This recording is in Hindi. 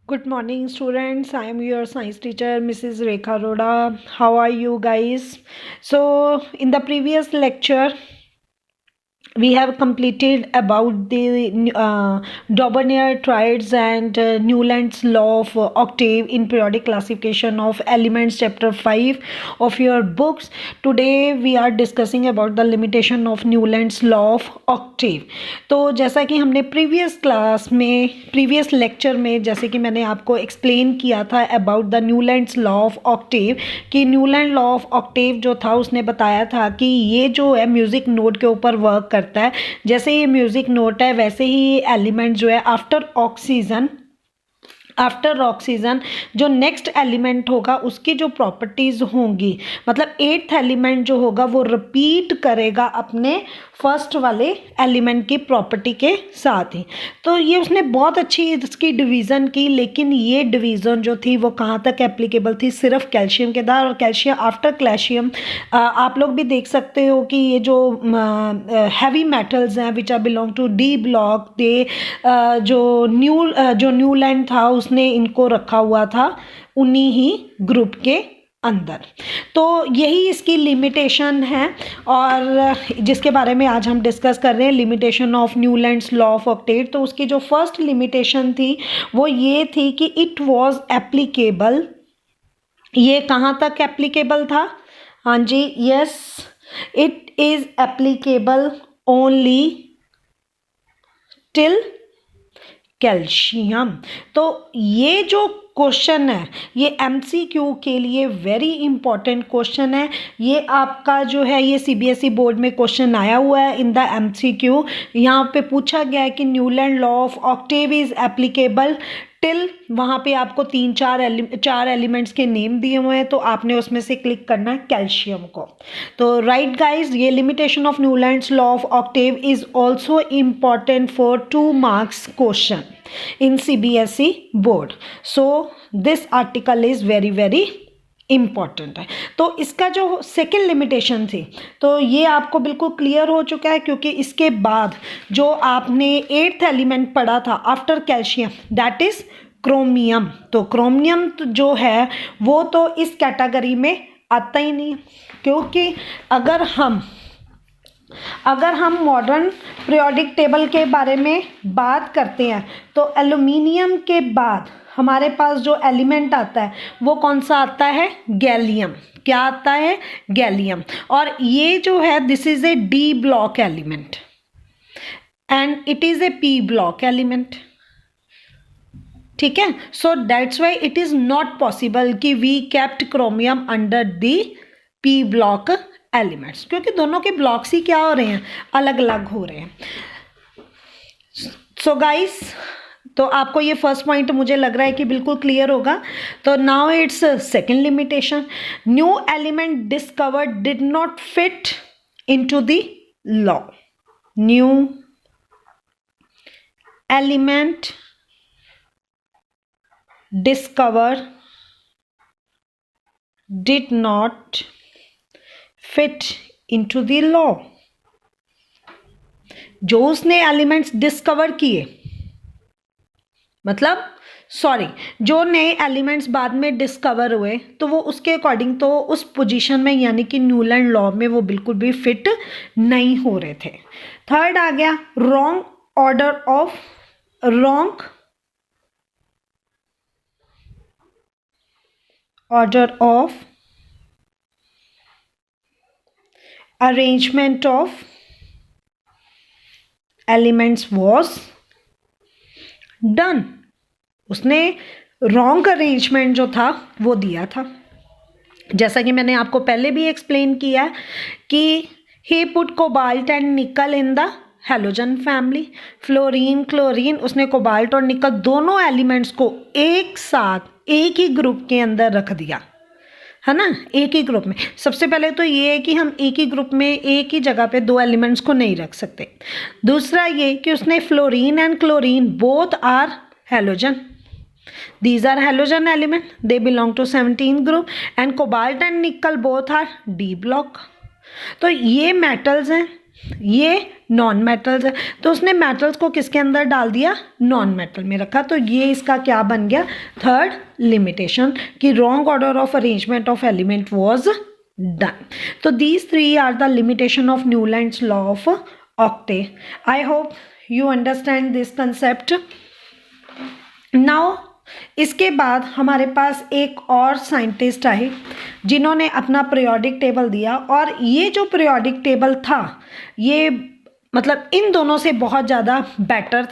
Good morning, students. I am your science teacher, Mrs. Rekha Roda. How are you guys? So, in the previous lecture, we have completed about the Daubeney triads and Newland's law of octave in periodic classification of elements, chapter 5 of your books. Today we are discussing about the limitation of Newland's law of octave. तो जैसा कि हमने प्रीवियस लेक्चर में जैसे कि मैंने आपको एक्सप्लेन किया था about the Newlands law of Octave कि न्यूलैंड लॉ ऑफ ऑक्टेव जो था उसने बताया था कि ये जो है म्यूज़िक नोट के ऊपर वर्क करता है। जैसे ये म्यूज़िक नोट है वैसे ही एलिमेंट जो है आफ्टर ऑक्सीजन जो नेक्स्ट एलिमेंट होगा उसकी जो प्रॉपर्टीज़ होंगी, मतलब एट्थ एलिमेंट जो होगा वो रिपीट करेगा अपने फर्स्ट वाले एलिमेंट की प्रॉपर्टी के साथ ही। तो ये उसने बहुत अच्छी इसकी डिवीज़न की, लेकिन ये डिवीज़न जो थी वो कहाँ तक एप्लीकेबल थी, सिर्फ कैल्शियम के दार और कैल्शियम आफ्टर कैल्शियम। आप लोग भी देख सकते हो कि ये जो हैवी मेटल्स हैं which are belong to D block they जो न्यूलैंड था उसने इनको रखा हुआ था उन्हीं ही ग्रुप के अंदर। तो यही इसकी लिमिटेशन है और जिसके बारे में आज हम डिस्कस कर रहे हैं, limitation of Newlands law of Octave. तो उसकी जो फर्स्ट लिमिटेशन थी वो ये थी कि इट वाज एप्लीकेबल। ये कहाँ तक एप्लीकेबल था? हाँ जी, yes, it is applicable only till calcium. तो ये जो क्वेश्चन है ये एमसीक्यू के लिए वेरी इंपॉर्टेंट क्वेश्चन है। ये आपका जो है ये सीबीएसई बोर्ड में क्वेश्चन आया हुआ है इन द एमसीक्यू। यहाँ पे पूछा गया है कि Newland law of octave is applicable till, वहाँ पे आपको चार एलिमेंट्स के नेम दिए हुए हैं, तो आपने उसमें से क्लिक करना है कैल्शियम को। तो राइट गाइज, ये limitation of Newlands law of octave is also important for 2 marks question in CBSE board. So this article is very very important है। तो इसका जो सेकेंड लिमिटेशन थी तो ये आपको बिल्कुल क्लियर हो चुका है, क्योंकि इसके बाद जो आपने एट्थ एलिमेंट पढ़ा था after calcium that is chromium. तो क्रोमियम जो है वो तो इस कैटेगरी में आता ही नहीं, क्योंकि अगर हम मॉडर्न पीरियोडिक टेबल के बारे में बात करते हैं तो एल्युमिनियम के बाद हमारे पास जो एलिमेंट आता है वो कौन सा आता है? गैलियम। क्या आता है? गैलियम। और ये जो है this is a D block element and it is a P block element. ठीक है, so that's why it is not possible कि we kept chromium under the P block elements, क्योंकि दोनों के ब्लॉक्स ही क्या हो रहे हैं? अलग अलग हो रहे हैं। सो गाइस, तो आपको ये फर्स्ट पॉइंट मुझे लग रहा है कि बिल्कुल क्लियर होगा। तो now it's second limitation, new element discovered did not fit into the law. New element discover did not fit into the law. जो उसने एलिमेंट्स डिस्कवर किए, मतलब जो नए एलिमेंट्स बाद में डिस्कवर हुए तो वो उसके अकॉर्डिंग तो उस पोजीशन में यानी कि न्यूलैंड लॉ में वो बिल्कुल भी फिट नहीं हो रहे थे। थर्ड आ गया wrong order of arrangement of elements was done. उसने रॉन्ग अरेंजमेंट जो था वो दिया था। जैसा कि मैंने आपको पहले भी एक्सप्लेन किया कि ही पुट कोबाल्ट एंड निकल in the halogen family. Fluorine chlorine, उसने कोबाल्ट और निकल दोनों एलिमेंट्स को एक साथ एक ही ग्रुप के अंदर रख दिया, है ना, एक ही ग्रुप में। सबसे पहले तो ये है कि हम एक ही ग्रुप में एक ही जगह पे 2 एलिमेंट्स को नहीं रख सकते। दूसरा ये कि उसने fluorine and chlorine both are halogen, these are halogen element, they belong to 17 group and cobalt and nickel both are d block। तो ये मेटल्स हैं ये नॉन मेटल्स है, तो उसने मेटल्स को किसके अंदर डाल दिया, नॉन मेटल में रखा। तो ये इसका क्या बन गया, थर्ड लिमिटेशन, कि wrong order of arrangement of element was done. तो these three are the limitation of Newlands law of octave. I hope you understand this concept. Now इसके बाद हमारे पास एक और साइंटिस्ट आए जिन्होंने अपना पीरियोडिक टेबल दिया, और ये जो पीरियोडिक टेबल था ये मतलब इन दोनों से बहुत ज़्यादा बेटर